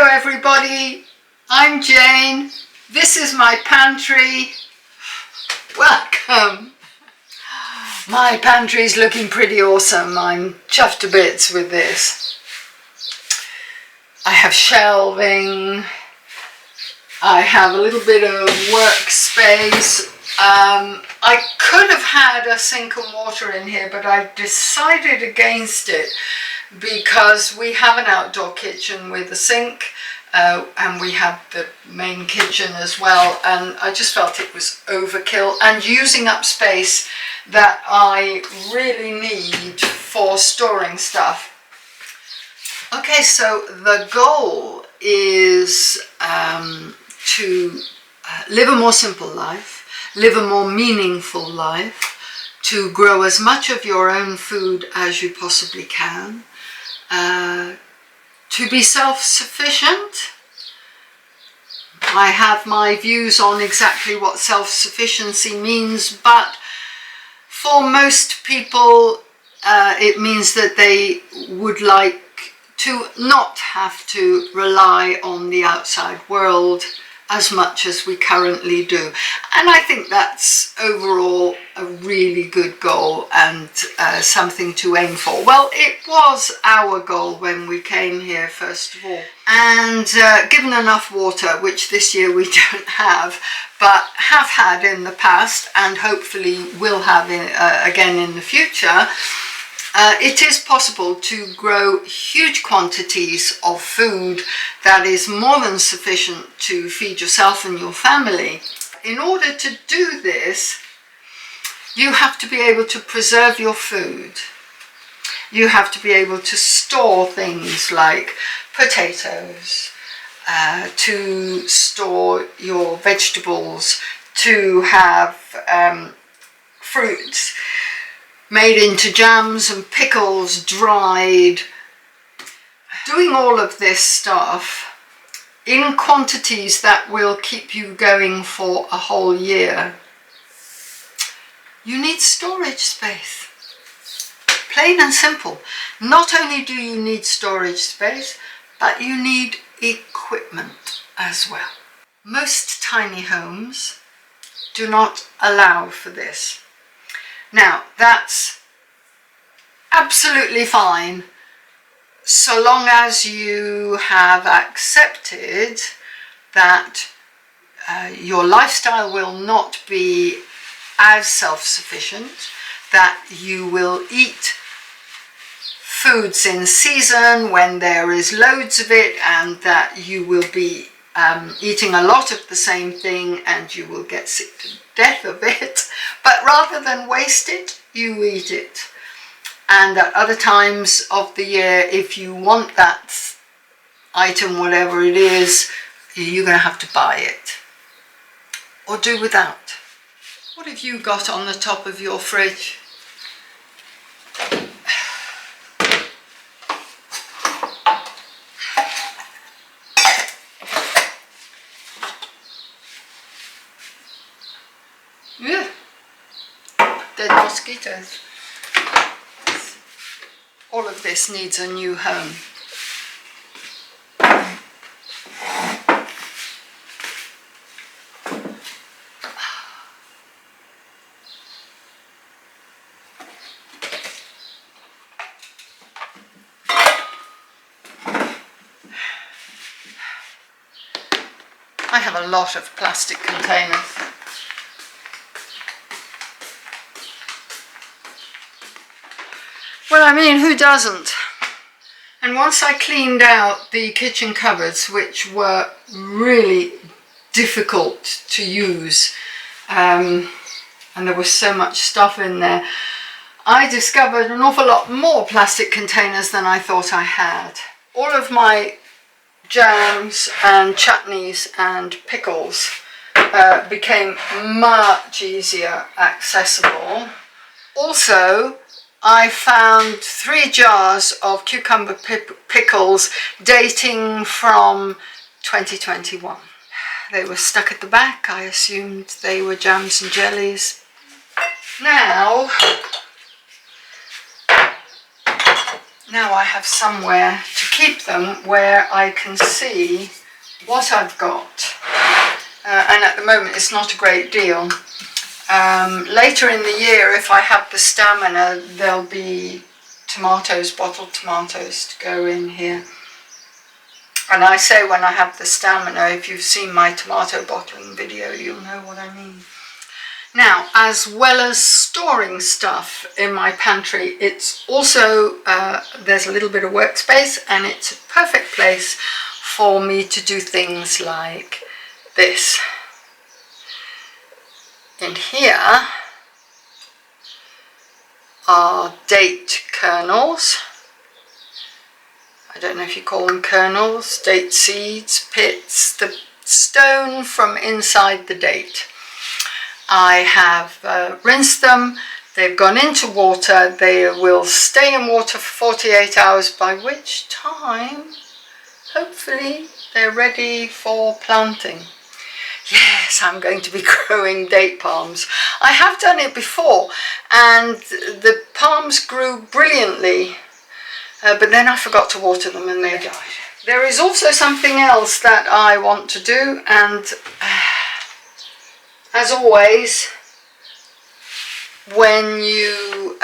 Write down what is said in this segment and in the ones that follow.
everybody, I'm Jane. This is my pantry. Welcome. My pantry is looking pretty awesome. I'm chuffed to bits with this. I have shelving. I have a little bit of workspace. I could have had a sink and water in here, but I decided against it because we have an outdoor kitchen with a sink and we have the main kitchen as well, and I just felt it was overkill and using up space that I really need for storing stuff. Okay, so the goal is to live a more simple life, live a more meaningful life, to grow as much of your own food as you possibly can, to be self-sufficient. I have my views on exactly what self-sufficiency means, but for most people it means that they would like to not have to rely on the outside world as much as we currently do. And I think that's overall a really good goal and something to aim for. Well, it was our goal when we came here, first of all. And given enough water, which this year we don't have, but have had in the past and hopefully will have again in the future, it is possible to grow huge quantities of food that is more than sufficient to feed yourself and your family. In order to do this, you have to be able to preserve your food. You have to be able to store things like potatoes, to store your vegetables, to have fruits made into jams and pickles, dried. Doing all of this stuff in quantities that will keep you going for a whole year, you need storage space. Plain and simple. Not only do you need storage space, but you need equipment as well. Most tiny homes do not allow for this. Now, that's absolutely fine so long as you have accepted that your lifestyle will not be as self-sufficient, that you will eat foods in season when there is loads of it, and that you will be eating a lot of the same thing and you will get sick to death of it. But rather than waste it, you eat it. And at other times of the year, if you want that item, whatever it is, you're going to have to buy it or do without. What have you got on the top of your fridge? Yeah, dead mosquitoes. All of this needs a new home. I have a lot of plastic containers. Well, I mean, who doesn't? And once I cleaned out the kitchen cupboards, which were really difficult to use, and there was so much stuff in there, I discovered an awful lot more plastic containers than I thought I had. All of my jams and chutneys and pickles became much easier accessible. Also, I found 3 jars of cucumber pickles dating from 2021. They were stuck at the back. I assumed they were jams and jellies. Now, now I have somewhere to keep them where I can see what I've got. And at the moment it's not a great deal. Later in the year, if I have the stamina, there'll be tomatoes, bottled tomatoes to go in here. And I say when I have the stamina, if you've seen my tomato bottling video, you'll know what I mean. Now, as well as storing stuff in my pantry, it's also, there's a little bit of workspace, and it's a perfect place for me to do things like this. In here are date kernels. I don't know if you call them kernels, date seeds, pits, the stone from inside the date. I have rinsed them, they've gone into water, they will stay in water for 48 hours, by which time, hopefully, they're ready for planting. Yes, I'm going to be growing date palms. I have done it before, and the palms grew brilliantly, but then I forgot to water them and they died. There is also something else that I want to do, and as always, when you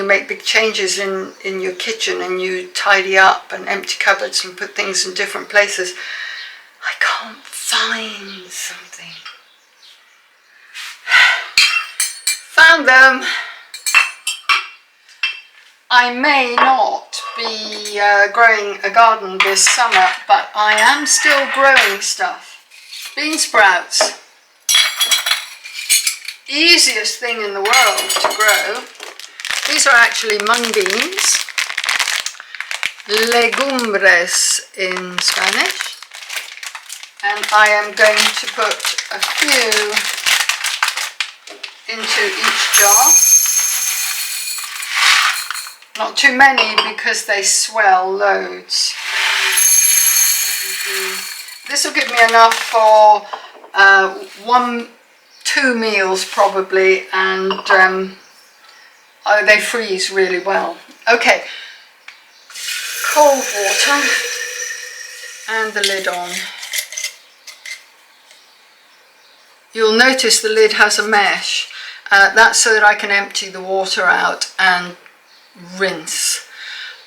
make big changes in your kitchen and you tidy up and empty cupboards and put things in different places, I can't find something. Found them. I may not be growing a garden this summer, but I am still growing stuff. Bean sprouts. Easiest thing in the world to grow. These are actually mung beans. Legumbres in Spanish. And I am going to put a few into each jar. Not too many because they swell loads. This will give me enough for 2 meals probably, and they freeze really well. Okay, cold water and the lid on. You'll notice the lid has a mesh. That's so that I can empty the water out and rinse.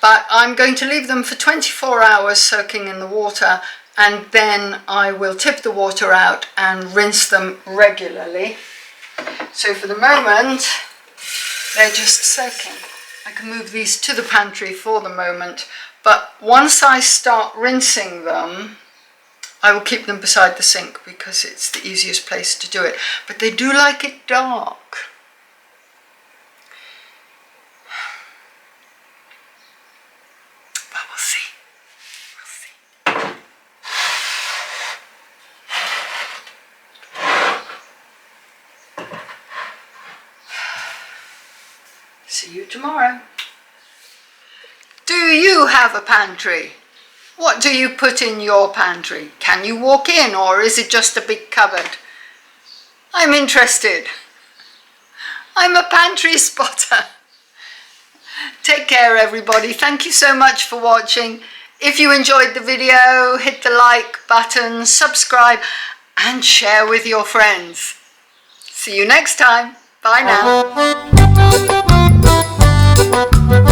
But I'm going to leave them for 24 hours soaking in the water, and then I will tip the water out and rinse them regularly. So for the moment, they're just soaking. I can move these to the pantry for the moment, but once I start rinsing them, I will keep them beside the sink because it's the easiest place to do it. But they do like it dark. But we'll see. We'll see. See you tomorrow. Do you have a pantry? What do you put in your pantry? Can you walk in, or is it just a big cupboard? I'm interested. I'm a pantry spotter. Take care, everybody. Thank you so much for watching. If you enjoyed the video, hit the like button, subscribe, and share with your friends. See you next time. Bye now.